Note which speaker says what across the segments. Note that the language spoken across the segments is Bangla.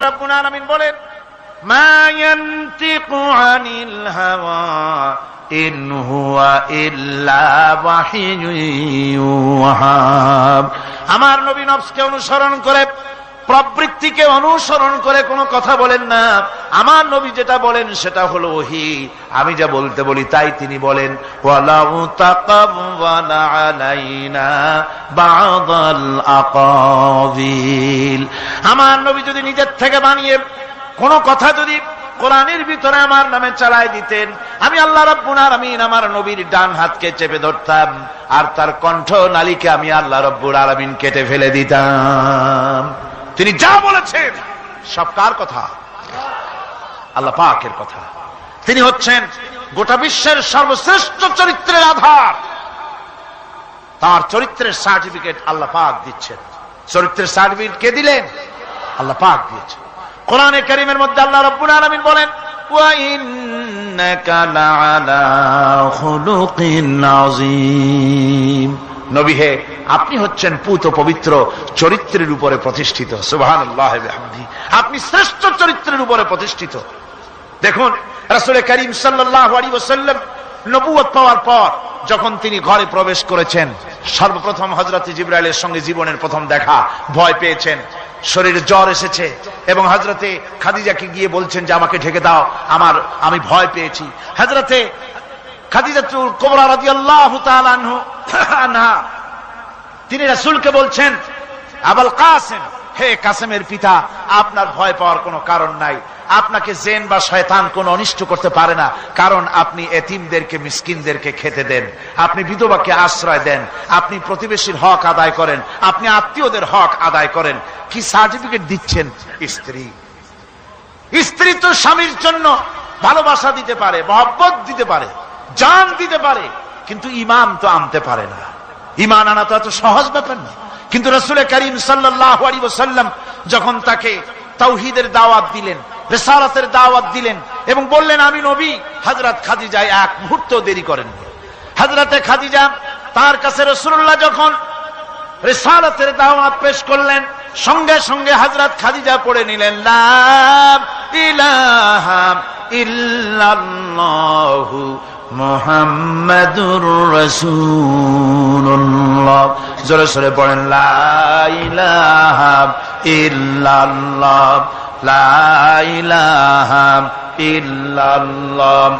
Speaker 1: রাব্বুল আলামিন বলেন, মা ইয়ানতিকু আনিল হাওয়া ইন হুয়া ইল্লা ওয়াহিয়ুন ইউহা। আমার নবী নফসকে অনুসরণ করে, প্রবৃত্তিকে অনুসরণ করে কোনো কথা বলেন না। আমার নবী যেটা বলেন সেটা হলো ওহী। আমি যা বলতে বলি তাই তিনি বলেন। ওয়ালাউ তাকাওয়ালা আলাইনা বা'দাল আকাবিল। আমার নবী যদি নিজের থেকে বানিয়ে কোনো কথা যদি কোরআনের ভিতরে আমার নামে চালায় দিতেন, আমি আল্লাহ রাব্বুল আলামিন আমার নবীর ডান হাতকে চেপে ধরতাম, আর তার কণ্ঠ নালীকে আমি আল্লাহ রাব্বুল আলামিন কেটে ফেলে দিতাম। তিনি যা বলেছেন সব কার কথা? আল্লাহ পাকের কথা। তিনি হচ্ছেন গোটা বিশ্বের সর্বশ্রেষ্ঠ চরিত্রের আধার। তার চরিত্রের সার্টিফিকেট আল্লাহ পাক দিচ্ছেন। চরিত্রের সার্টিফিকেট কে দিলেন? আল্লাহ পাক দিয়েছেন। কোরআনে কারীমের মধ্যে আল্লাহ রাব্বুল আলামিন বলেন, ওয়া ইন্নাকা লাআলা খুলুকিন আযীম। নবী হে, আপনি হচ্ছেন পুত পবিত্র চরিত্রের উপরে প্রতিষ্ঠিত। সুবহানাল্লাহ ওয়া বিহামদিহি। আপনি শ্রেষ্ঠ চরিত্রের উপরে প্রতিষ্ঠিত। দেখুন, রাসূল করিম সাল্লাল্লাহু আলাইহি ওয়াসাল্লাম নবুয়ত পাওয়ার পর যখন তিনি ঘরে প্রবেশ করেছেন, সর্বপ্রথম হযরত জিবরাইলের সঙ্গে জীবনের প্রথম দেখা। ভয় পেয়েছেন, শরীরে জ্বর এসেছে, এবং হযরতে খাদিজাকে গিয়ে বলছেন যে আমাকে ঢেকে দাও, আমি ভয় পেয়েছি। হযরতে খাদিজাতুল কুবরা রাদিয়াল্লাহু তাআলা আনহা তিনি রাসূলকে বলছেন, আবুল কাসেম, হে কাসেমের পিতা, আপনার ভয় পাওয়ার কোনো কারণ নাই। আপনাকে জিন বা শয়তান কোনো অনিষ্ট করতে পারে না, কারণ আপনি এতিমদেরকে, মিসকিনদেরকে খেতে দেন, আপনি বিধবাকে আশ্রয় দেন, আপনি প্রতিবেশীর হক আদায় করেন, আপনি আত্মীয়দের হক আদায় করেন। কি সার্টিফিকেট দিচ্ছেন? স্ত্রী তো স্বামীর জন্য ভালোবাসা দিতে পারে, মহব্বত দিতে পারে, জান দিতে পারে, কিন্তু ঈমান তো আনতে পারে না। ঈমান আনা তো এত সহজ ব্যাপার না। কিন্তু রাসূল করিম সাল্লাল্লাহু আলাইহি ওয়াসাল্লাম যখন তাকে তাওহীদের দাওয়াত দিলেন, রিসালাতের দাওয়াত দিলেন, এবং বললেন আমি নবী, হযরত খাদিজা এক মুহূর্ত দেরি করেননি। হযরতে খাদিজা তার কাছে রাসূলুল্লাহ যখন রিসালাতের দাওয়াত পেশ করলেন, সঙ্গে সঙ্গে হযরত খাদিজা পড়ে নিলেন, লা ইলাহা ইল্লাল্লাহু মুহাম্মাদুর রাসূলুল্লাহ। জোরে জোরে পড়েন, লা ইলাহা ইল্লাল্লাহ, লা ইলাহা ইল্লাল্লাহ।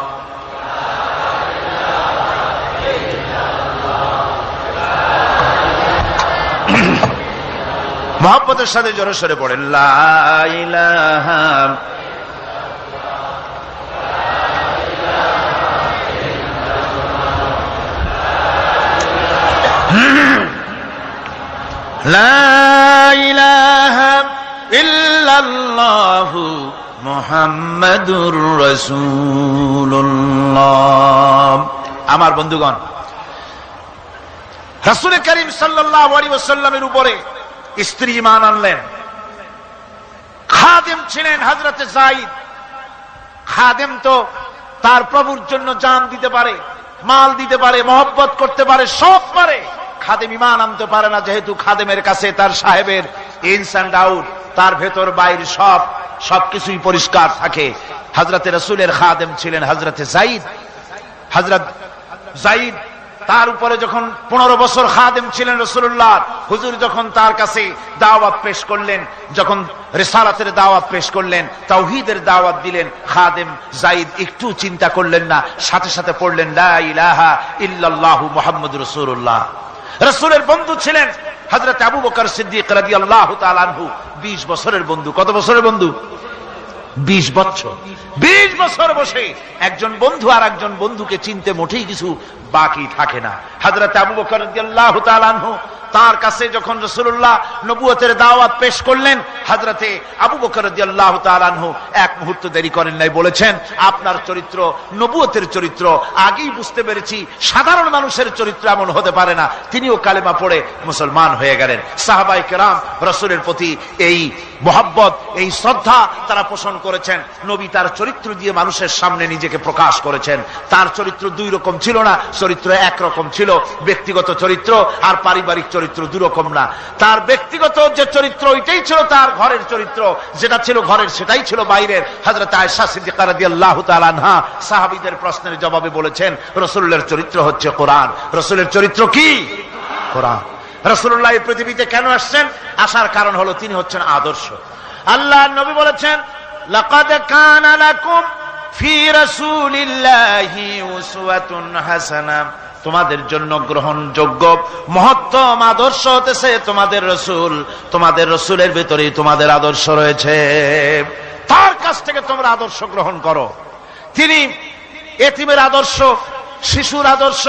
Speaker 1: মুহাব্বতের সাথে জোরে জোরে পড়েন, লা ইলাহা লা ইলাহা ইল্লাল্লাহু মুহাম্মাদুর রাসূলুল্লাহ। আমার বন্ধুগণ, রাসূল করিম সাল্লাল্লাহু আলাইহি ওয়াসাল্লামের উপরে স্ত্রী ঈমান আনলেন। খাদেম ছিলেন হযরতে যায়েদ। খাদেম তো তার প্রভুর জন্য জান দিতে পারে, মাল দিতে পারে, মহব্বত করতে পারে, সব পারে। খাদেম ঈমান আনতে পারে না, যেহেতু খাদেমের কাছে তার সাহেবের ইনস এন্ড আউট, তার ভেতর বাইর সবকিছুই পরিষ্কার থাকে। হযরতে রাসূলের খাদেম ছিলেন হযরতে যায়েদ। হযরত যায়েদ তার উপরে যখন 15 বছর খাদেম ছিলেন রাসূলুল্লাহ, হুজুর যখন তার কাছে দাওয়াত পেশ করলেন, যখন রিসালাতের দাওয়াত পেশ করলেন, তাওহীদের দাওয়াত দিলেন, খাদেম যায়েদ একটু চিন্তা করলেন না, সাথে সাথে পড়লেন, লা ইলাহা ইল্লাল্লাহু মুহাম্মাদুর রাসূলুল্লাহ। রাসূলের বন্ধু ছিলেন হযরত আবু বকর সিদ্দিক রাদিয়াল্লাহু তাআলা আনহু। 20 বছরের বন্ধু। কত বছরের বন্ধু? 20 বছর। 20 বছর বসে একজন বন্ধু আর একজন বন্ধুকে চিনতে মোটেই কিছু বাকি থাকে না। হযরত আবু বকর রাদিয়াল্লাহু তাআলা আনহু তার কাছে যখন রাসূলুল্লাহ নবুয়তের দাওয়াত পেশ করলেন, হযরতে আবু বকর রাদিয়াল্লাহু তাআলা আনহু এক মুহূর্ত দেরি করেন নাই, বলেছেন আপনার চরিত্র নবুয়তের চরিত্র। আগেই বুঝতে পেরেছি সাধারণ মানুষের চরিত্র এমন হতে পারে না। তিনিও কালেমা পড়ে মুসলমান হয়ে গেলেন। সাহাবায়ে কেরাম রাসূলের প্রতি এই মহব্বত, এই শ্রদ্ধা তারা পোষণ করেছেন। নবী তার চরিত্র দিয়ে মানুষের সামনে নিজেকে প্রকাশ করেছেন। তার চরিত্র দুই রকম ছিল না, চরিত্র একরকম ছিল, ব্যক্তিগত চরিত্র আর পারিবারিক চরিত্র চরিত্র দুরকম না। তার ব্যক্তিগত যে চরিত্র ওইটাই ছিল তার ঘরের চরিত্র, যেটা ছিল ঘরের সেটাই ছিল বাইরের। হযরত আয়েশা সিদ্দিকা রাদিয়াল্লাহু তাআলা আনহা সাহাবীদের প্রশ্নের জবাবে বলেছেন, রাসূলের চরিত্র হচ্ছে কোরআন। রাসূলের চরিত্র কি? কোরআন। রাসূলুল্লাহ এই পৃথিবীতে কেন আসছেন? আসার কারণ হলো তিনি হচ্ছেন আদর্শ। আল্লাহর নবী বলেছেন, লাকাদ কানা লাকুম ফি রাসূলিল্লাহি উসওয়াতুন হাসানাহ, তোমাদের জন্য গ্রহণযোগ্য মহত্তম আদর্শ হতেছে তোমাদের রাসূল। তোমাদের রাসূলের ভিতরেই তোমাদের আদর্শ রয়েছে, তার কাছ থেকে তোমরা আদর্শ গ্রহণ করো। তিনি এতিমের আদর্শ, শিশুর আদর্শ,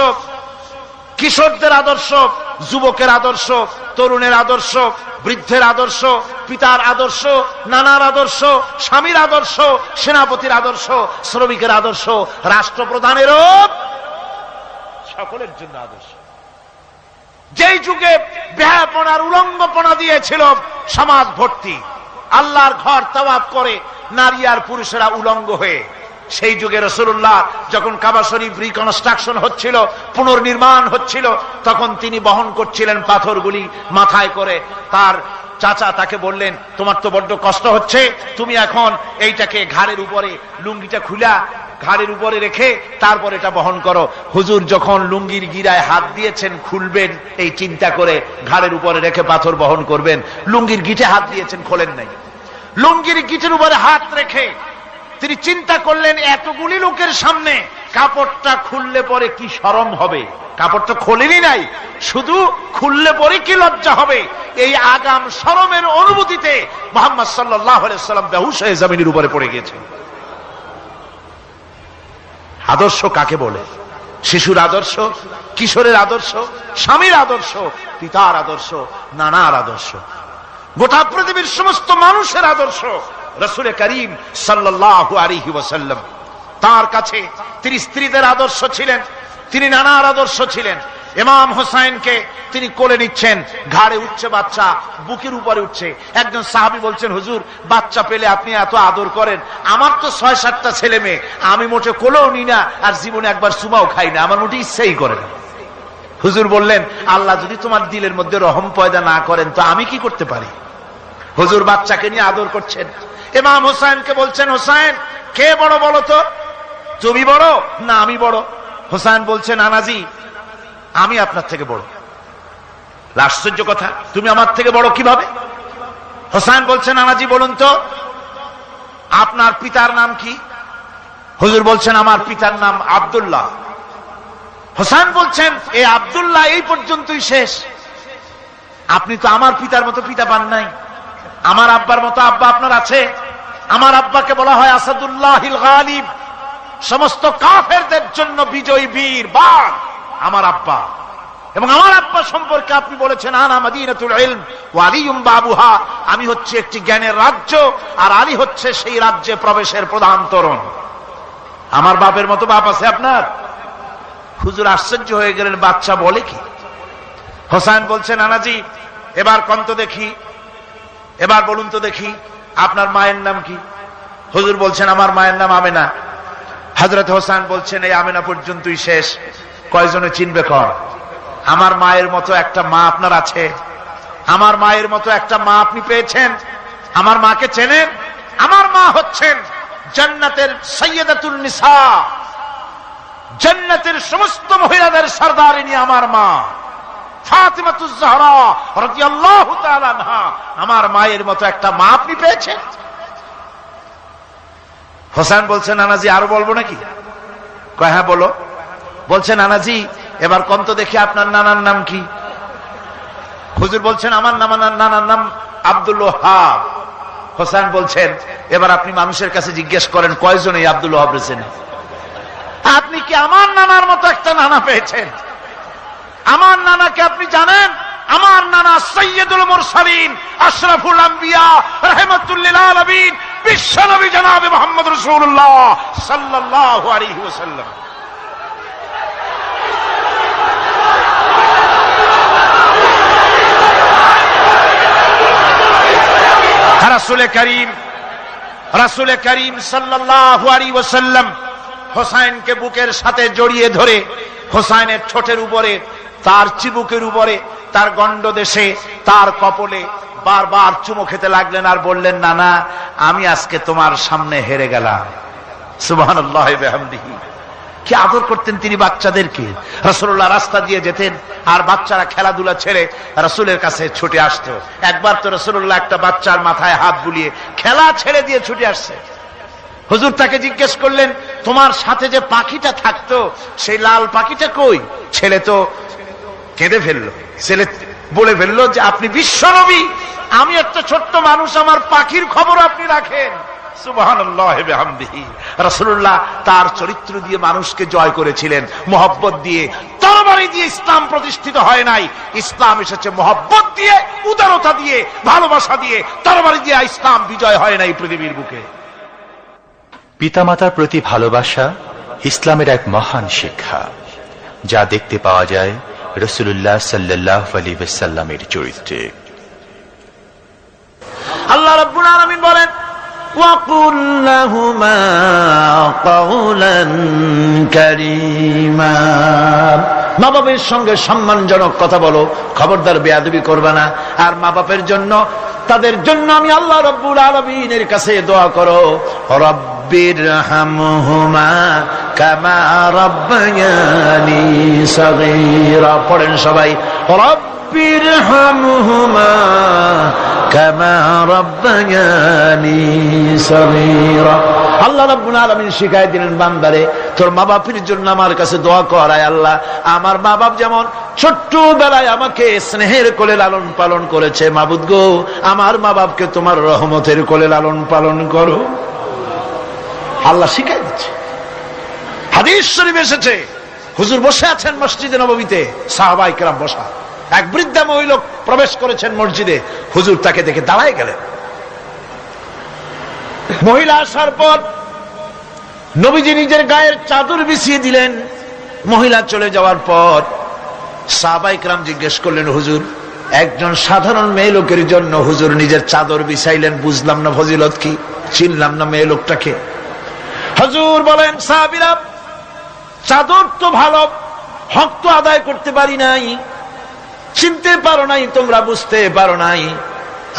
Speaker 1: কিশোরদের আদর্শ, যুবকের আদর্শ, তরুণের আদর্শ, বৃদ্ধের আদর্শ, পিতার আদর্শ, নানার আদর্শ, স্বামীর আদর্শ, সেনাপতির আদর্শ, শ্রমিকের আদর্শ, রাষ্ট্রপ্রধানেরও সকলের জন্য আদর্শ। যেই যুগে বেহাপনার উলঙ্গপনা দিয়েছিল সমাজ ভর্তি, আল্লাহর ঘর তাওয়াফ করে নারী আর পুরুষেরা উলঙ্গ হয়ে, সেই যুগে রাসূলুল্লাহ যখন কাবা শরীফ রিকনস্ট্রাকশন হচ্ছিল, পুনর্নির্মাণ হচ্ছিল, তখন তিনি বহন করছিলেন পাথরগুলি মাথায় করে। তার চাচা তাকে বললেন, তোমার তো বড্ড কষ্ট হচ্ছে, তুমি এখন এইটাকে ঘাড়ের উপরে, লুঙ্গিটা খুলা ঘাড়ের উপরে রেখে তারপর এটা বহন করো। হুজুর যখন লুঙ্গির গিরায় হাত দিয়েছেন খুলবেন এই চিন্তা করে ঘাড়ের উপরে রেখে পাথর বহন করবেন, লুঙ্গির গিটে হাত দিয়েছেন, খোলেন নাই। লুঙ্গির গিটের উপরে হাত রেখে তিনি চিন্তা করলেন, এতগুলি লোকের সামনে কাপড়টা খুললে পরে কি শরম হবে। কাপড়টা খোলেনি নাই, শুধু খুললে পরে কি লজ্জা হবে। এই আগাম শরমের অনুভূতিতে মুহাম্মদ সাল্লাল্লাহু আলাইহি ওয়াসাল্লাম বেহুশ হয়ে জমিনের উপরে পড়ে গেছেন। আদর্শ কাকে বলে? শিশুর আদর্শ, কিশোরের আদর্শ, স্বামীর আদর্শ, পিতার আদর্শ, নানার আদর্শ, গোটা পৃথিবীর সমস্ত মানুষের আদর্শ রাসূল করিম সাল্লাল্লাহু আলাইহি ওয়াসাল্লাম। তার কাছে তিনি স্ত্রীদের আদর্শ ছিলেন, তিনি নানার আদর্শ ছিলেন। ইমাম হোসাইনকে তিনি কোলে নিচ্ছেন, ঘাড়ে উঠছে বাচ্চা, বুকের উপরে উঠছে। একজন সাহাবী বলছেন, হুজুর বাচ্চা পেলে আপনি এত আদর করেন, আমার তো ৬-৭টা ছেলে মেয়ে, আমি মোটে কোলেও নি না, আর জীবনে একবার সুমাও খাই না, আমার মোটে ইচ্ছাই করে না। হুজুর বললেন, আল্লাহ যদি তোমার দিলের মধ্যে রহম পয়দা না করেন তো আমি কি করতে পারি। হুজুর বাচ্চাকে নিয়ে আদর করছেন। ইমাম হোসাইনকে বলছেন, হোসাইন কে বড় বলো তো, তুমি বড় না আমি বড়? হোসাইন বলছেন, নানাজি আমি আপনার থেকে বড়। আশ্চর্য কথা, তুমি আমার থেকে বড় কিভাবে? হোসাইন বলছেন, নানাজি বলুন তো আপনার পিতার নাম কি? হুজুর বলছেন, আমার পিতার নাম আব্দুল্লাহ। হোসাইন বলছেন, এই আব্দুল্লাহ এই পর্যন্তই শেষ, আপনি তো আমার পিতার মতো পিতা পান নাই, আমার আব্বার মতো আব্বা আপনার আছে। আমার আব্বাকে বলা হয় আসাদুল্লাহিল গালিব, সমস্ত কাফেরদের জন্য বিজয়ী বীর বাঘ আমার আব্বা। এবং আমার আব্বা সম্পর্কে আপনি বলেছেন, আনা মাদিনাতুল ইলম ওয়া আলিয়ুম বাবুহা, আমি হচ্ছে একটি জ্ঞানের রাজ্য আর আলী হচ্ছে সেই রাজ্যে প্রবেশের প্রধান তরুণ। আমার বাপের মতো বাপ আছে আপনার? হুজুর আশ্চর্য হয়ে গেলেন, বাচ্চা বলে কি? হোসাইন বলছেন, নানাজি এবার কোন তো দেখি, এবার বলুন তো দেখি আপনার মায়ের নাম কি? হুজুর বলছেন, আমার মায়ের নাম আমেনা। হযরত হোসেন বলছেন, এই আমেনা পর্যন্তই শেষ, কয়জনে চিনবে কর? আমার মায়ের মতো একটা মা আপনার আছে? আমার মায়ের মতো একটা মা আপনি পেয়েছেন? আমার মাকে চেনেন? আমার মা হচ্ছেন জান্নাতের সাইয়্যিদাতুন নিসা, জান্নাতের সমস্ত মহিলাদের সরদারিনী আমার মা ফাতিমাতুজ জাহরা রাদিয়াল্লাহু তাআলা আনহা। আমার মায়ের মতো একটা মা আপনি পেয়েছেন? হোসেন বলছেন, নানাজি আরো বলবো নাকি? কয় হ্যাঁ বলো। বলছেন, নানাজি এবার কোন তো দেখি আপনার নানার নাম কি? হুজুর বলছেন, আমার নানার নাম আব্দুল ওয়াহাব। হোসেন বলছেন, এবার আপনি মানুষের কাছে জিজ্ঞেস করেন কয়জন এই আব্দুল ওয়াহাব রয়েছেন? আপনি কি আমার নানার মতো একটা নানা পেয়েছেন? আমার নানাকে আপনি জানেন? আমার নানা সাইয়্যিদুল মুরসালিন, আশরাফুল আম্বিয়া, রাহমাতুল লিল আলামিন, বিশ্বনবী জনাবে মুহাম্মদ রাসূলুল্লাহ সাল্লাল্লাহু আলাইহি ওয়াসাল্লাম। রাসূল করিম সাল্লাল্লাহু আলাইহি ওয়াসাল্লাম হোসাইনকে বুকের সাথে জড়িয়ে ধরে হোসাইনের ঠোঁটের উপরে তার চিবুকের উপরে, তার গণ্ডদেশে, তার কপলে বারবার চুমো খেতে লাগলেন আর বললেন, না না, আমি আজকে তোমার সামনে হেরে গেলাম। সুবহানাল্লাহ ওয়া বিহামদিহি। কি আদর করতেন তিনি বাচ্চাদেরকে। রাসূলুল্লাহ রাস্তা দিয়ে যেতেন আর বাচ্চারা খেলাধুলা ছেড়ে রাসূলের কাছে ছুটে আসতো। একবার তো রাসূলুল্লাহ একটা বাচ্চার মাথায় হাত বুলিয়ে খেলা ছেড়ে দিয়ে ছুটে আসছে। হুজুর তাকে জিজ্ঞেস করলেন, তোমার সাথে যে পাখিটা থাকতো সেই লাল পাখিটা কই? ছেলে তো কেঁদে ফেললো। ছেলে বলে ফেললো যে আপনি বিশ্বনবী, আমি একটা ছোট্ট মানুষ, আমার পাখির খবর আপনি রাখেন। সুবহানাল্লাহ ওয়া বিহামদিহি। রাসূলুল্লাহ তার চরিত্র দিয়ে মানুষকে জয় করেছিলেন, মহব্বত দিয়ে। তরবারি দিয়ে ইসলাম প্রতিষ্ঠিত হয় নাই, ইসলাম এসেছে মহব্বত দিয়ে, উদারতা দিয়ে, ভালোবাসা দিয়ে। তরবারি দিয়ে ইসলাম বিজয় হয় নাই পৃথিবীর বুকে।
Speaker 2: পিতামাতার প্রতি ভালোবাসা ইসলামের এক মহান শিক্ষা, যা দেখতে পাওয়া যায় রাসূলুল্লাহ সাল্লাল্লাহু আলাইহি ওয়াসাল্লামের চরিত্রে।
Speaker 1: আল্লাহ রাব্বুল আলামিন বলেন, وَقُلْ لَهُمَا قَوْلًا كَرِيمًا। মা বাবার সঙ্গে সম্মানজনক কথা বলো, খবরদার বেয়াদবি করবে না। আর মা বাবার জন্য, তাদের জন্য আমি আল্লাহ রাব্বুল আলামিনের কাছে দোয়া করো, রব্বিরহামহুমা কামা রাব্বায়ানি সাগীরা। পড়েন সবাই, রব্বিরহামহুমা কামা রাব্বায়ানি সাগীরা। আল্লাহ রাব্বুল আলামিন শিখায় দিলেন বান্দারে, তোর মা বাপের জন্য আমার কাছে দোয়া কর, আয় আল্লাহ, আমার মা বাপ যেমন ছোট্টবেলায় আমাকে স্নেহের কোলে লালন পালন করেছে, মাবুদ গো, আমার মা বাপকে তোমার রহমতের কোলে লালন পালন করো। আল্লাহ শিখাই দিচ্ছে। হাদিস শরীফ এসেছে, হুজুর বসে আছেন মসজিদে নববীতে, সাহাবায়ে কেরাম বসা। এক বৃদ্ধা মহিলা প্রবেশ করেছেন মসজিদে, হুজুর তাকে দেখে দাঁড়ায় গেলেন। মহিলা আসার পর নবীজি নিজের গায়ের চাদর বিছিয়ে দিলেন। মহিলা চলে যাওয়ার পর সাহাবায়ে কেরাম জিজ্ঞেস করলেন, হুজুর, একজন সাধারণ মেয়ে লোকের জন্য হুজুর নিজের চাদর বিছাইলেন, বুঝলাম না ফজিলত কি, চিনলাম না মেয়ে লোকটাকে। হুজুর বলেন, সাহাবীরা, চাদর তো ভালো, হক তো আদায় করতে পারি নাই, চিনতে পারো নাই, তোমরা বুঝতে পারো নাই।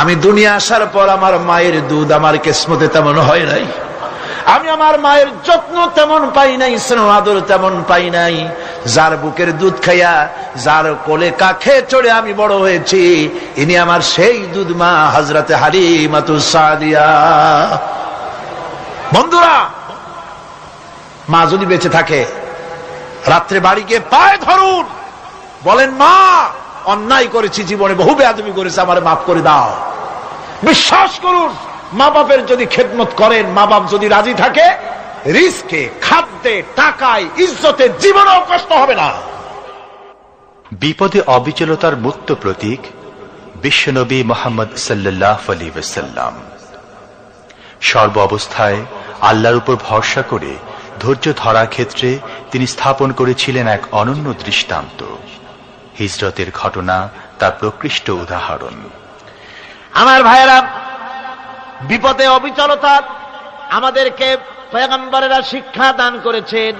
Speaker 1: আমি দুনিয়া আসার পর আমার মায়ের দুধ আমার কিসমতে তেমন হয় নাই, আমি আমার মায়ের যত্ন তেমন পাই নাই, স্নেহ আদর তেমন পাই নাই। যার বুকের দুধ খাইয়া, যার কোলে কাখে চড়ে আমি বড় হয়েছি, ইনি আমার সেই দুধ মা হযরতে হালিমাতুস সাদিয়া। বন্ধুরা, মা যদি বেঁচে থাকে, রাত্রে বাড়ি গিয়ে পায়ে ধরুন, বলেন, মা, অন্যায় করেছি, জীবনে বহু বেয়াদবি করেছি, আমারে মাফ করে দাও। বিশ্বাস করুন, মা বাপের যদি খেদমত করেন, মা বাপ যদি রাজি থাকে, রিজকে, খাদ্যে, টাকায়, ইজ্জতে জীবনেও কষ্ট হবে না।
Speaker 2: বিপদে অবিচলতার মুক্ত প্রতীক বিশ্বনবী মুহাম্মদ সাল্লাল্লাহু আলাইহি ওয়াসাল্লাম। সর্ব অবস্থায় আল্লাহর উপর ভরসা করে ধৈর্য ধরার ক্ষেত্রে তিনি স্থাপন করেছিলেন এক অনন্য দৃষ্টান্ত। হিজরতের ঘটনা তার প্রকৃষ্ট উদাহরণ।
Speaker 1: আমার ভাইয়েরা, বিপদে অবিচলতা আমাদেরকে পয়গম্বরেরা শিক্ষা দান করেছেন।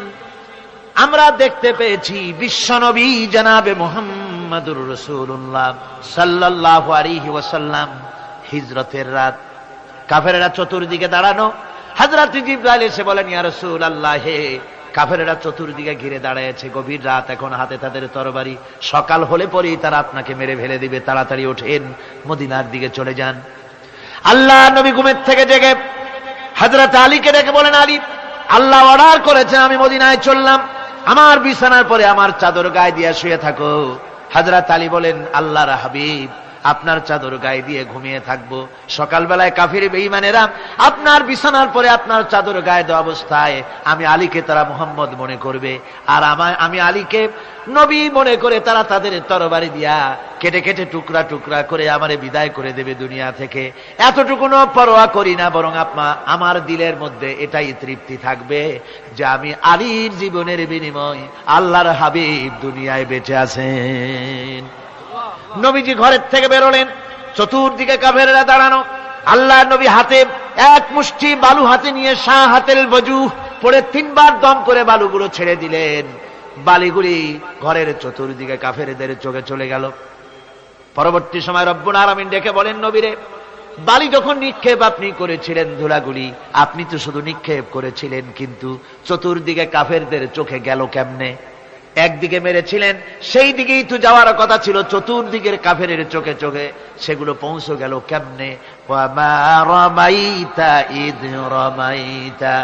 Speaker 1: আমরা দেখতে পেয়েছি বিশ্বনবী জনাবে মুহাম্মদুর রাসূলুল্লাহ সাল্লাল্লাহু আলাইহি ওয়াসাল্লাম হিজরতের রাত, কাফেরেরা চতুর্দিকে দাঁড়ানো। হযরত জিবরাইল এসে বলেন, ইয়া রাসূলুল্লাহ, হে, কাফেরেরা চতুর্দিকে ঘিরে দাঁড়িয়েছে, গভীর রাত, এখন হাতে তাদের তরবারি, সকাল হলে পরেই তারা আপনাকে মেরে ফেলে দিবে, তাড়াতাড়ি ওঠেন, মদিনার দিকে চলে যান। আল্লাহ নবী ঘুমের থেকে জেগে হযরত আলীকে ডেকে বলেন, আলী, আল্লাহ অর্ডার করেছেন, আমি মদিনায় চললাম, আমার বিছানার পরে আমার চাদর গায়ে দিয়ে শুয়ে থাকো। হযরত আলী বলেন, আল্লাহর হাবিব, আপনার চাদর গায়ে দিয়ে ঘুমিয়ে থাকবো, সকালবেলায় কাফির বেঈমানেরা আপনার বিছানার পরে আপনার চাদর গায়ে দেওয়া অবস্থায় আমি আলীকে তারা মুহাম্মদ মনে করবে, আর আমি আলীকে নবী মনে করে তারা তাদের তরবারি দিয়া কেটে কেটে টুকরা টুকরা করে আমারে বিদায় করে দেবে দুনিয়া থেকে। এতটুকুনো পরোয়া করি না, বরং আমার দিলের মধ্যে এটাই তৃপ্তি থাকবে যে আমি আলীর জীবনের বিনিময় আল্লাহর হাবিব দুনিয়ায় বেঁচে আছেন। নবীজি ঘরের থেকে বেরোলেন, চতুর্দিকে কাফেররা দাঁড়ানো। আল্লাহ নবী হাতে এক মুষ্টি বালু হাতে নিয়ে শাহাদাতুল ওযু পড়ে 3 বার দম করে বালুগুলো ছেড়ে দিলেন। বালিগুলি ঘরের চতুর্দিকে কাফেরদের চোখে চলে গেল। পরবর্তী সময় রব্বুল আলামিন ডেকে বলেন, নবীরে, বালি যখন নিক্ষেপ আপনি করেছিলেন ধুলাগুলি, আপনি তো শুধু নিক্ষেপ করেছিলেন, কিন্তু চতুর্দিকে কাফেরদের চোখে গেল কেমনে? একদিকে মেরেছিলেন, সেই দিকেই তো যাওয়ার কথা ছিল, চতুর্দিকের কাফেরের চোখে চোখে সেগুলো পৌঁছে গেল কেমনে? ওয়ামা রামাইতা ইদ রামাইতা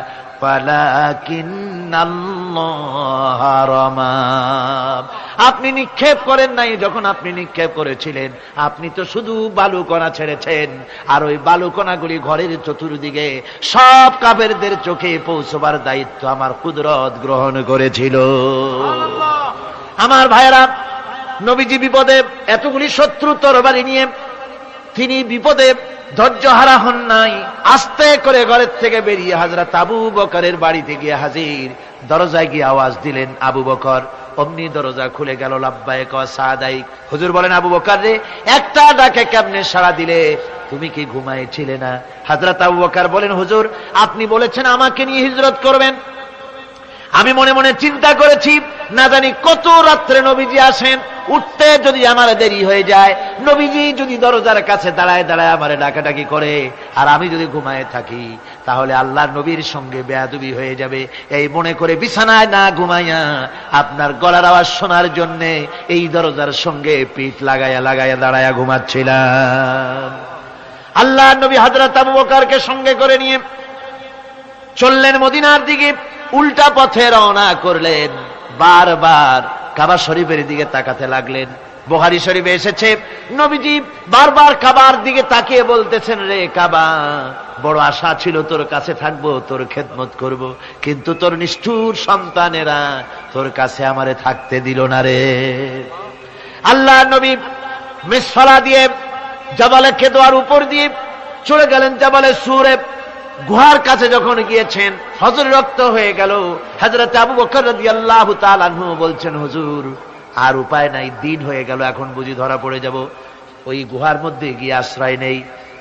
Speaker 1: ওয়ালাকিন্নাল্লাহ রামা। আপনি নিক্ষেপ করেন নাই, যখন আপনি নিক্ষেপ করেছিলেন আপনি তো শুধু বালুকণা ছেড়েছেন, আর ওই বালুকণাগুলি ঘরের চতুর্দিকে সব কাফেরদের চোখে পৌঁছবার দায়িত্ব আমার কুদরত গ্রহণ করেছিল। আমার ভাইয়েরা, নবীজি বিপদে, এতগুলি শত্রু তরবারি নিয়ে তিনি বিপদে ধৈর্য হারা হন নাই। আস্তে করে ঘরের থেকে বেরিয়ে হযরত আবু বকরের বাড়িতে গিয়ে হাজির। দরজায় গিয়ে আওয়াজ দিলেন, আবু বকর। অমনি দরজা খুলে গেল। লাব্বাইক ওয়া সাদাইক। হুজুর বলেন, আবু বকর রে, একটা ডাকে কেমনে সাড়া দিলে? তুমি কি ঘুমাইছিলে না? হযরত আবু বকর বলেন, হুজুর আপনি বলেছেন আমাকে নিয়ে হিজরত করবেন, আমি মনে মনে চিন্তা করেছি না জানি কত রাত্রে নবীজি আসেন, উঠতে যদি আমার দেরি হয়ে যায়, নবীজি যদি দরজার কাছে দাঁড়ায় দাঁড়ায় আমারে ডাকাডাকি করে, আর আমি যদি ঘুমায় থাকি, তাহলে আল্লাহর নবীর সঙ্গে বেয়াদবি হয়ে যাবে। এই মনে করে বিছানায় না ঘুমাইয়া আপনার গলার আওয়াজ শোনার জন্য এই দরজার সঙ্গে পিঠ লাগাইয়া লাগাইয়া দাঁড়াইয়া ঘুমাচ্ছিলাম। আল্লাহর নবী হযরত আবু বকরকে সঙ্গে করে নিয়ে চললেন মদিনার দিকে। উল্টা পথে রওনা করলেন। বারবার কাবা শরীফের দিকে তাকাতে লাগলেন। বুখারী শরীফে এসেছে, নবীজি বারবার কাবার দিকে তাকিয়ে বলতেছেন, রে কাবা, বড় আশা ছিল তোর কাছে থাকবো, তোর খেদমত করব, কিন্তু তোর নিষ্ঠুর সন্তানেরা তোর কাছে আমারে থাকতে দিল না রে। আল্লাহ নবী মিসফালা দিয়ে জাবালে কেদোয়ার উপর দিয়ে চলে গেলেন জাবালে সুরে। গুহার কাছে যখন গিয়েছেন, হযর রক্ত হয়ে গেল। হযরত আবু বকর রাদিয়াল্লাহু তাআলা আনহু বলছেন, হুজুর আর উপায় নাই, দিন হয়ে গেল, এখন বুঝি ধরা পড়ে যাব, ওই গুহার মধ্যে গিয়ে আশ্রয় নেই।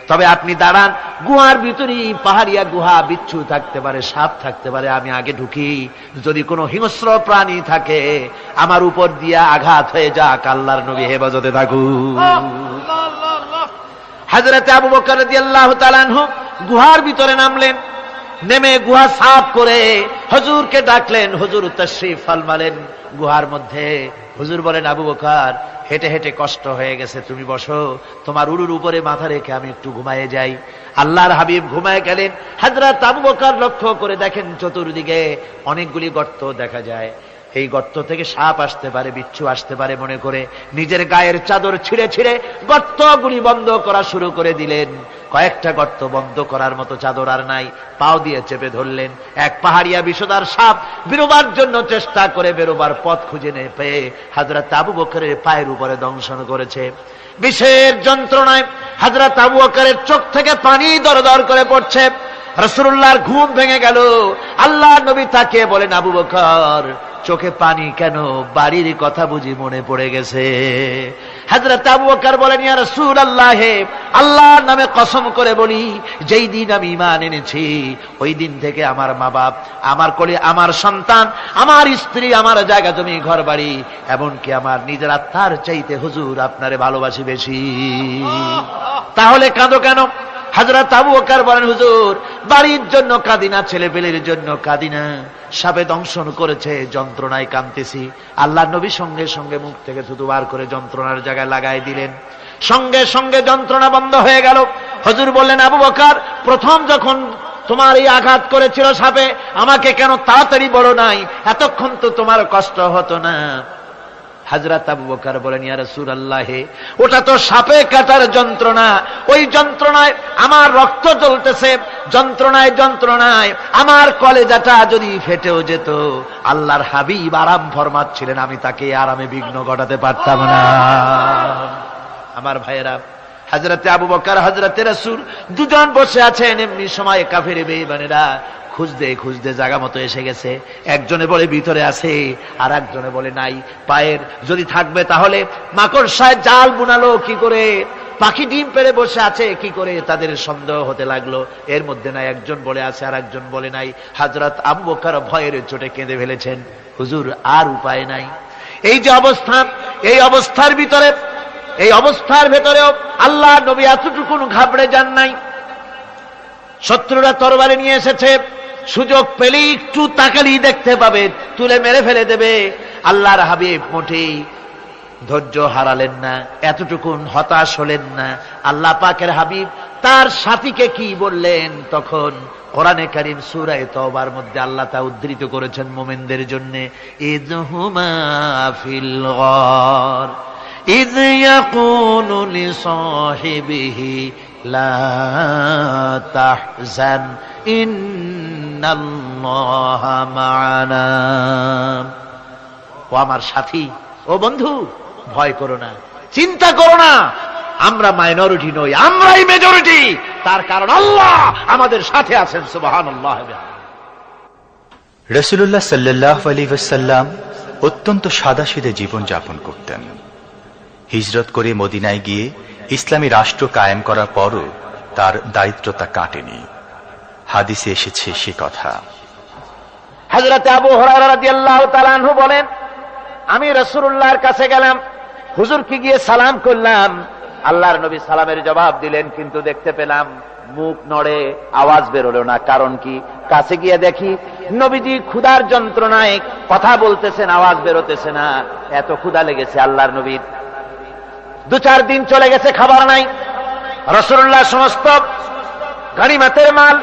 Speaker 1: তবে আপনি দাঁড়ান, গুহার ভিতরেই পাহাড়িয়া গুহা, বিচ্ছু থাকতে পারে, সাপ থাকতে পারে, আমি আগে ঢুকি, যদি কোনো হিংস্র প্রাণী থাকে আমার উপর দিয়া আঘাত হয়ে যাক, আল্লাহর নবী হেফাজতে থাকুক। হযরত আবু বকর রাদিয়াল্লাহু তাআলা আনহু গুহার ভিতরে নামলেন। নেমে গুহা সাফ করে হুজুরকে ডাকলেন। হুজুর তাশরীফ ফরমালেন গুহার মধ্যে। হুজুর বলেন, আবু বকর, হেঁটে হেঁটে কষ্ট হয়ে গেছে, তুমি বসো, তোমার উরুর উপরে মাথা রেখে আমি একটু ঘুমায়ে যাই। আল্লাহর হাবিব ঘুমায়ে গেলেন। হযরত আবু বকর লক্ষ্য করে দেখেন চতুর্দিকে অনেকগুলি গর্ত দেখা যায়। এই গর্ত থেকে সাপ আসতে পারে, বিচ্ছু আসতে পারে মনে করে নিজের গায়ের চাদর ছিঁড়ে ছিঁড়ে গর্তগুলি বন্ধ করা শুরু করে দিলেন। কয়েকটা গর্ত বন্ধ করার মতো চাদর আর নাই, পাও দিয়ে চেপে ধরলেন। এক পাহাড়িয়া বিষধর সাপ বেরোবার জন্য চেষ্টা করে বেরোবার পথ খুঁজে না পেয়ে হযরত আবু বকরের পায়ের উপরে দংশন করেছে। বিষের যন্ত্রণায় হযরত আবু বকরের চোখ থেকে পানি দরদর করে পড়ছে। রাসূলুল্লাহর ঘুম ভেঙে গেল। আল্লাহর নবী তাকিয়ে বলেন, আবু বকর, চোখে পানি কেন? বাড়ির কথা বুঝি মনে পড়ে গেছে? হযরত আবু বকর বলেন, ইয়া রাসূলুল্লাহ, আল্লাহর নামে কসম করে বলি, যেই দিন আমি ঈমান এনেছি ওই দিন থেকে আমার মা বাপ, আমার কোলে আমার সন্তান, আমার স্ত্রী, আমার জায়গা জমি ঘর বাড়ি, এমনকি আমার নিজের আত্মার চাইতে হুজুর আপনারে ভালোবাসি বেশি। তাহলে কাঁদো কেন? হযরত আবু বকর বলেন, হুজুর বাড়ির জন্য কাঁদি না, ছেলে পেলের জন্য কাঁদি না, সাপে দংশন করেছে, যন্ত্রণায় কাঁদতেছি। আল্লাহর নবী সঙ্গে সঙ্গে মুখ থেকে থুতু বার করে যন্ত্রণার জায়গায় লাগাই দিলেন। সঙ্গে সঙ্গে যন্ত্রণা বন্ধ হয়ে গেল। হুজুর বললেন, আবু বকর, প্রথম যখন তোমার এই আঘাত করেছিল সাপে, আমাকে কেন তাড়াতাড়ি বলো নাই? এতক্ষণ তো তোমার কষ্ট হতো না। হযরত আবু বকর বলেন, ইয়া রাসূলুল্লাহ, ওটা তো সাপে কাটার যন্ত্রণা, ওই যন্ত্রণায় আমার রক্ত জ্বলতেছে, যন্ত্রণায় যন্ত্রণায় আমার কলেজাটা যদি ফেটেও যেত, আল্লাহর হাবিব আরাম ফরমাচ্ছিলেন, আমি তাকে আরামে বিঘ্ন ঘটাতে পারতাম না। আমার ভাইয়েরা, হযরতে আবু বকর, হযরতে রাসূল দুজন বসে আছেন। এমনি সময় কাফের বেঈমানেরা খুঁজতে খুঁজতে জায়গা মতো এসে গেছে। একজনে বলে ভিতরে আছে, আর একজনে বলে নাই। পায়ের যদি থাকবে তাহলে মাকড়সায় জাল বুনালো কি করে? পাখি ডিম পেড়ে বসে আছে কি করে তাদের সন্দেহ হতে লাগলো। এর মধ্যে না একজন বলে আছে আর একজন বলে নাই। হযরত আবু বকর ভয়ের চোটে কেঁদে ফেলেছেন, হুজুর আর উপায় নাই। এই যে অবস্থা, এই অবস্থার ভেতরেও আল্লাহ নবী এতটুকু ঘাবড়ে যান নাই। শত্রুরা তরবারি নিয়ে এসেছে, সুযোগ পেলেই একটু তাকালেই দেখতে পাবে, তুলে মেরে ফেলে দেবে। আল্লাহর হাবিব মোটেই ধৈর্য হারালেন না, এতটুকুন হতাশ হলেন না। আল্লাহ পাকের হাবিব তার সাথীকে কি বললেন, তখন কোরআনে কারীম সূরা তাওবার মধ্যে আল্লাহ তা উদ্ধৃত করেছেন মুমিনদের জন্য। ইযহুমা ফিল গার ইয ইয়াকুলু লিসাহিবিহি লা তাহজান ইন্নাল্লাহা মা'ানা। ও আমার সাথী, ও বন্ধু, ভয় করো না, চিন্তা করো না, আমরা মাইনরিটি নই, আমরাই মেজরিটি। তার কারণ আল্লাহ আমাদের সাথে আছেন। সুবহানাল্লাহ।
Speaker 2: রাসূলুল্লাহ সাল্লাল্লাহু আলাইহি ওয়াসাল্লাম অত্যন্ত সাদাসিধে জীবন যাপন করতেন। হিজরত করে মদিনায় গিয়ে ইসলামী রাষ্ট্র কায়েম করার পরও তার দারিদ্রতা কাটেনি। হাদিসে এসেছে সে কথা।
Speaker 1: হযরত আবু হুরায়রা রাদিয়াল্লাহু তাআলা আনহু বলেন, আমি রাসূলুল্লাহর কাছে গেলাম, হুজুরকে গিয়ে সালাম করলাম। আল্লাহর নবী সালামের জবাব দিলেন, কিন্তু দেখতে পেলাম মুখ নড়ে, আওয়াজ বের হলো না। কারণ কি? কাছে গিয়ে দেখি নবীজি ক্ষুধার যন্ত্রণায় কথা বলতেছেন, আওয়াজ বেরোতেছে না। এত ক্ষুধা লেগেছে আল্লাহর নবীর। 2-4 দিন চলে গেছে, খাবার নাই। রাসূলুল্লাহ সমস্ত গনিমতের মাল,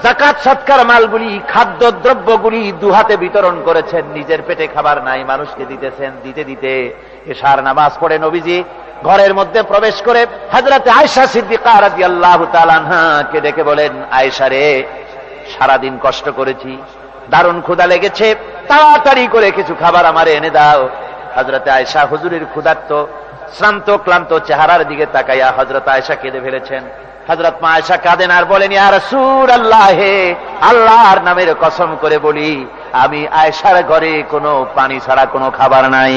Speaker 1: যাকাত সদকার মালগুলি, খাদ্য দ্রব্যগুলি দুহাতে বিতরণ করেছেন। নিজের পেটে খাবার নাই, মানুষকে দিতেছেন। দিতে দিতে এশার নামাজ পড়ে নবীজি ঘরের মধ্যে প্রবেশ করে হযরত আয়েশা সিদ্দিকা রাদিয়াল্লাহু তাআলা আনহাকে ডেকে বলেন, আয়েশা রে, সারাদিন কষ্ট করেছি, দারুণ ক্ষুধা লেগেছে, তাড়াতাড়ি করে কিছু খাবার আমারে এনে দাও। হযরত আয়েশা হুজুরের ক্ষুধার্ত শ্রান্ত ক্লান্ত চেহারার দিকে তাকাইয়া হযরত আয়েশা কেঁদে ফেলেছেন। হযরত মা আয়েশা কাঁদেন আর বলেন, ইয়া রাসূলুল্লাহ, হে আল্লাহর নামের কসম করে বলি, আমি আয়েশার ঘরে কোনো পানি ছাড়া কোনো খাবার নাই।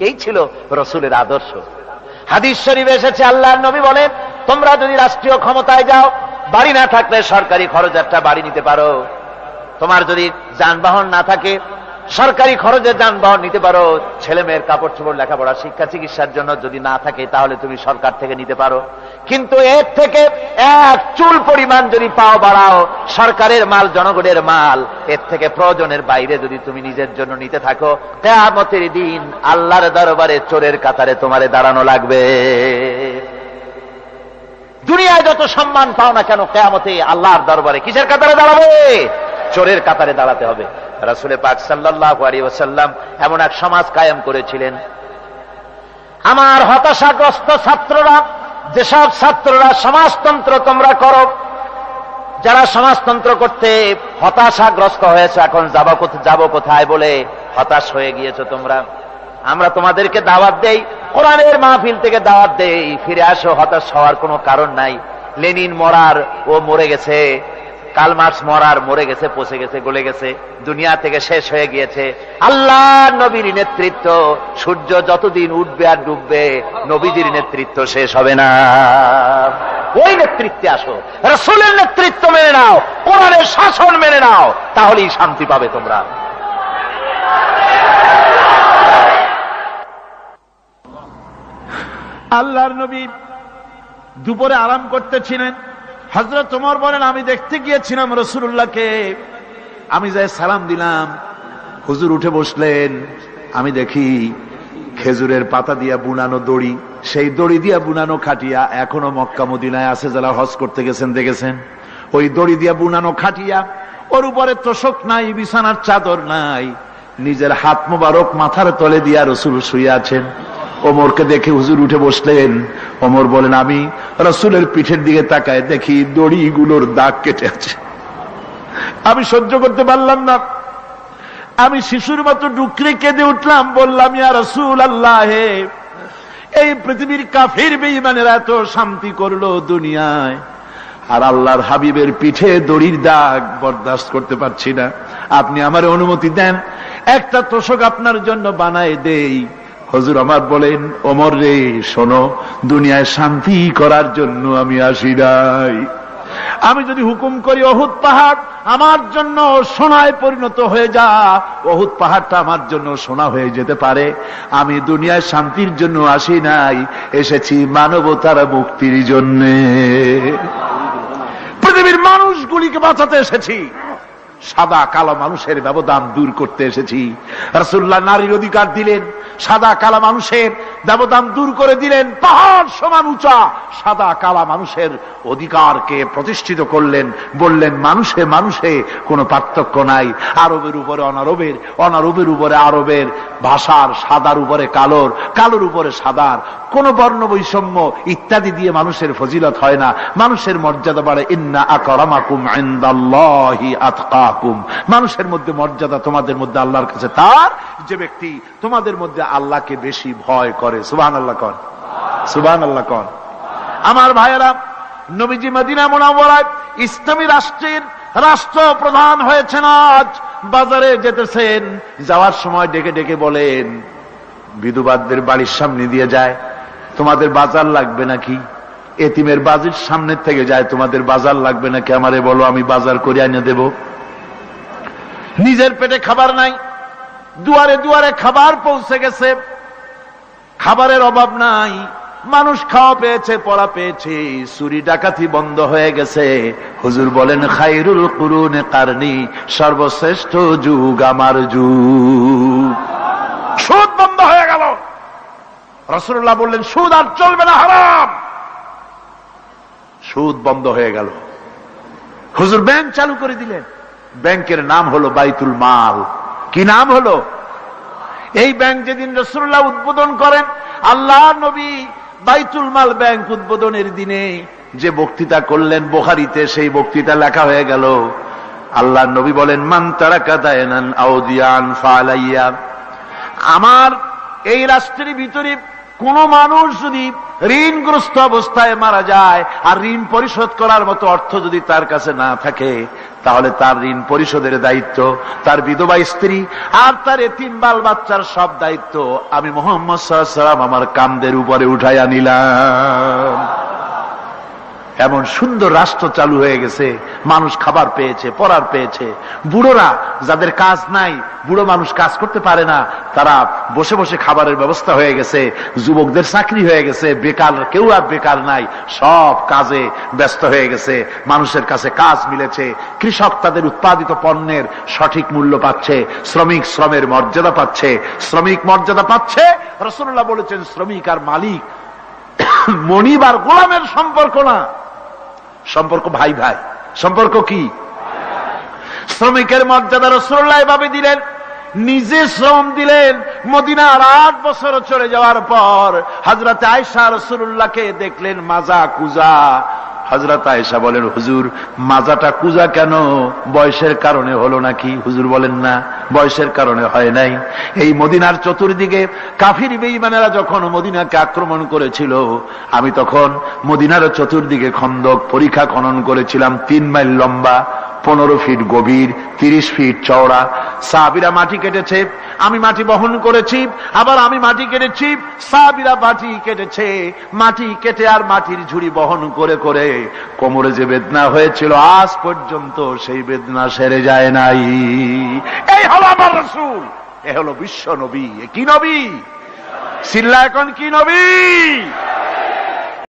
Speaker 1: এই ছিল রাসূলের আদর্শ। হাদিস শরীফে এসেছে, আল্লাহর নবী বলেন, তোমরা যদি রাষ্ট্রীয় ক্ষমতায় যাও, বাড়ি না থাকলে সরকারি খরচ একটা বাড়ি নিতে পারো। তোমার যদি যানবাহন না থাকে, সরকারি খরচে যানবাহন নিতে পারো। ছেলে মেয়ের কাপড় চোপড়, লেখাপড়া, শিক্ষা, চিকিৎসার জন্য যদি না থাকে, তাহলে তুমি সরকার থেকে নিতে পারো। কিন্তু এর থেকে এক চুল পরিমাণ যদি পাও বাড়াও, সরকারের মাল, জনগণের মাল, এর থেকে প্রয়োজনের বাইরে যদি তুমি নিজের জন্য নিতে থাকো, কিয়ামতের দিন আল্লাহর দরবারে চোরের কাতারে তোমারে দাঁড়ানো লাগবে। দুনিয়ায় যত সম্মান পাও না কেন, কিয়ামতে আল্লাহর দরবারে কিসের কাতারে দাঁড়াবে? চোরের কাতারে দাঁড়াতে হবে। রাসূল পাক সাল্লাল্লাহু আলাইহি ওয়াসাল্লাম এমন এক সমাজ কায়েম করেছিলেন। আমার হতাশাগ্রস্ত ছাত্ররা, যেসব ছাত্ররা সমাজতন্ত্র তোমরা করো, যারা সমাজতন্ত্র করতে হতাশাগ্রস্ত হয়েছে, এখন যাব কোথায় বলে হতাশ হয়ে গিয়েছো তোমরা, আমরা তোমাদেরকে দাওয়াত দেই, কোরআনের মাহফিল থেকে দাওয়াত দেই, ফিরে আসো। হতাশ হওয়ার কোনো কারণ নাই। লেনিন মরার, ও মরে গেছে। কার্ল মার্কস মরার, মরে গেছে, পচে গেছে, গলে গেছে, দুনিয়া থেকে শেষ হয়ে গিয়েছে। আল্লাহ নবীর নেতৃত্ব, সূর্য যতদিন উঠবে আর ডুববে, নবীজির নেতৃত্ব শেষ হবে না। ওই নেতৃত্বে আসো, রাসূলের নেতৃত্ব মেনে নাও, কোরআনের শাসন মেনে নাও, তাহলেই শান্তি পাবে তোমরা। আল্লাহর নবী দুপুরে আরাম করতেছিলেন। হযরত ওমর বলেন, আমি দেখতে গিয়েছিলাম রাসূলুল্লাহকে, আমি যাই সালাম দিলাম, হুজুর উঠে বসলেন। আমি দেখি খেজুরের পাতা দিয়া বুনানো দড়ি, সেই দড়ি দিয়া বুনানো খাটিয়া এখনো মক্কা মদিনায় আছে, যারা হজ করতে গেছেন দেখেছেন। ওই দড়ি দিয়া বুনানো খাটিয়া, ওর উপরে তোশক নাই, বিছানার চাদর নাই, নিজের হাত মোবারক মাথার তলে দিয়া রাসূল শুয়ে আছেন। ওমরকে দেখে হুজুর উঠে বসলেন। ওমর বলেন, আমি রাসূলের পিঠের দিকে তাকায় দেখি দড়িগুলোর দাগ কেটে আছে। আমি সহ্য করতে পারলাম না, আমি শিশুর মতো ডুকরে কেঁদে উঠলাম, বললাম, ইয়া রাসূলুল্লাহ, এই পৃথিবীর কাফির বেঈমানেরা এত শান্তি করলো দুনিয়ায়, আর আল্লাহর হাবিবের পিঠে দড়ির দাগ বরদাস্ত করতে পারছি না। আপনি আমার অনুমতি দেন, একটা তোশক আপনার জন্য বানায় দেই।
Speaker 3: হুজুর আমার বলেন, ওমর রে শোনো, দুনিয়ায় শান্তি করার জন্য আমি আসি নাই। আমি যদি হুকুম করি উহুদ পাহাড় আমার জন্য সোনায় পরিণত হয়ে যা, উহুদ পাহাড়টা আমার জন্য সোনা হয়ে যেতে পারে। আমি দুনিয়ায় শান্তির জন্য আসি নাই, এসেছি মানবতার মুক্তির জন্য। পৃথিবীর মানুষগুলিকে বাঁচাতে এসেছি, সাদা কালো মানুষের ব্যবধান দূর করতে এসেছি। রাসূলুল্লাহ নারীর অধিকার দিলেন, সাদা কালা মানুষের ব্যবধান দূর করে দিলেন। পাহাড় সমান উঁচা সাদা কালা মানুষের অধিকারকে প্রতিষ্ঠিত করলেন, বললেন মানুষে মানুষে কোনো পার্থক্য নাই। আরবের উপরে অনারবের, অনারবের উপরে আরবের, ভাষার সাদার উপরে কালোর, কালোর উপরে সাদার, কোন বর্ণ বৈষম্য ইত্যাদি দিয়ে মানুষের ফজিলত হয় না। মানুষের মর্যাদা বাড়ে। ইন্না আকরামাকুম ইনদাল্লাহি আতকাকুম। মানুষের মধ্যে মর্যাদা তোমাদের মধ্যে আল্লাহর কাছে তার যে ব্যক্তি তোমাদের মধ্যে আল্লাহকে বেশি ভয় করে। সুবহানাল্লাহ কোন, সুবহানাল্লাহ কোন। আমার ভাইয়েরা, নবীজি মদিনা মুনাওয়ারায় ইসলামী রাষ্ট্রের রাষ্ট্রপ্রধান হয়েছেন। আজ বাজারে যেতেছেন, যাওয়ার সময় ডেকে ডেকে বলেন, বিধবাদের বাড়ির সামনে দিয়ে যায়, তোমাদের বাজার লাগবে নাকি? এতিমের বাড়ির সামনে থেকে যায়, তোমাদের বাজার লাগবে নাকি? আমারে বলো, আমি বাজার করে এনে দেব। নিজের পেটে খাবার নাই, দুয়ারে দুয়ারে খাবার পৌঁছে গেছে, খাবারের অভাব নাই, মানুষ খাওয়া পেয়েছে, পড়া পেয়েছে, চুরি ডাকাতি বন্ধ হয়ে গেছে। হুজুর বলেন, খায়রুল কুরুনে কারনি, সর্বশ্রেষ্ঠ যুগ আমার যুগ। সুদ বন্ধ হয়ে গেল। রাসূলুল্লাহ বললেন, সুদ আর চলবে না, হারাম। সুদ বন্ধ হয়ে গেল। হুজুর ব্যাংক চালু করে দিলেন। ব্যাংকের নাম হলো বাইতুল মাল। কি নাম হলো? এই ব্যাংক যেদিন রাসূলুল্লাহ উদ্বোধন করেন, আল্লাহ নবী বাইতুল মাল ব্যাংক উদ্বোধনের দিনে যে বক্তৃতা করলেন, বুখারীতে সেই বক্তৃতা লেখা হয়ে গেল। আল্লাহ নবী বলেন, মান তারাকা দায়নান আও দিয়ান ফালাইয়া। আমার এই রাষ্ট্রের ভিতরে কোন মানুষ যদি ঋণগ্রস্ত অবস্থায় মারা যায় আর ঋণ পরিশোধ করার মতো অর্থ যদি তার কাছে না থাকে, তাহলে তার ঋণ পরিশোধের দায়িত্ব তার বিধবা স্ত্রী আর তার এতিম বাল বাচ্চার সব দায়িত্ব আমি মুহাম্মদ সাল্লাল্লাহু আলাইহি ওয়াসাল্লাম আমার কাঁধের উপরে উঠাইয়া নিলাম। এমন সুন্দর রাষ্ট্র চালু হয়ে গেছে, মানুষ খাবার পেয়েছে, পড়ার পেয়েছে। বুড়োরা যাদের কাজ নাই, বুড়ো মানুষ কাজ করতে পারে না, তারা বসে বসে খাবারের ব্যবস্থা হয়ে গেছে। যুবকদের চাকরি হয়ে গেছে, বেকার কেউ আর বেকার নাই, সব কাজে ব্যস্ত হয়ে গেছে, মানুষের কাছে কাজ মিলেছে। কৃষক তাদের উৎপাদিত পণ্যের সঠিক মূল্য পাচ্ছে, শ্রমিক শ্রমের মর্যাদা পাচ্ছে, শ্রমিক মর্যাদা পাচ্ছে। রাসূলুল্লাহ বলেছেন, শ্রমিক আর মালিক, মনিব আর গোলামের সম্পর্ক না, সম্পর্ক ভাই ভাই। সম্পর্ক কি? শ্রমিকের মর্যাদা রাসূলুল্লাহ এভাবে দিলেন, নিজে শ্রম দিলেন। মদিনার 8 বছর চলে যাওয়ার পর হযরত আয়েশা রাসূলুল্লাহকে দেখলেন মাজা কুজা। হযরত আয়েশা বলেন, হুজুর মাজাটা কুজা কেন? বয়সের কারণে হলো নাকি? হুজুর বলেন, না, বয়সের কারণে হয় নাই। এই মদিনার চতুর্দিকে কাফির বেঈমানেরা যখন মদিনাকে আক্রমণ করেছিল, আমি তখন মদিনার চতুর্দিকে খন্দক পরিখা খনন করেছিলাম, 3 মাইল লম্বা, 15 ফিট গভীর, 30 ফিট চওড়া। সাহাবীরা মাটি কেটেছে, আমি মাটি বহন করেছি, আবার আমি মাটি কেটেছি, সাহাবীরা মাটি কেটেছে। মাটি কেটে আর মাটির ঝুড়ি বহন করে করে কোমরে যে বেদনা হয়েছিল, আজ পর্যন্ত সেই বেদনা সেরে যায় নাই। এই হলো আমার রাসূল, এ হলো বিশ্ব নবী। কি নবী? সিল্লা এখন কি নবী?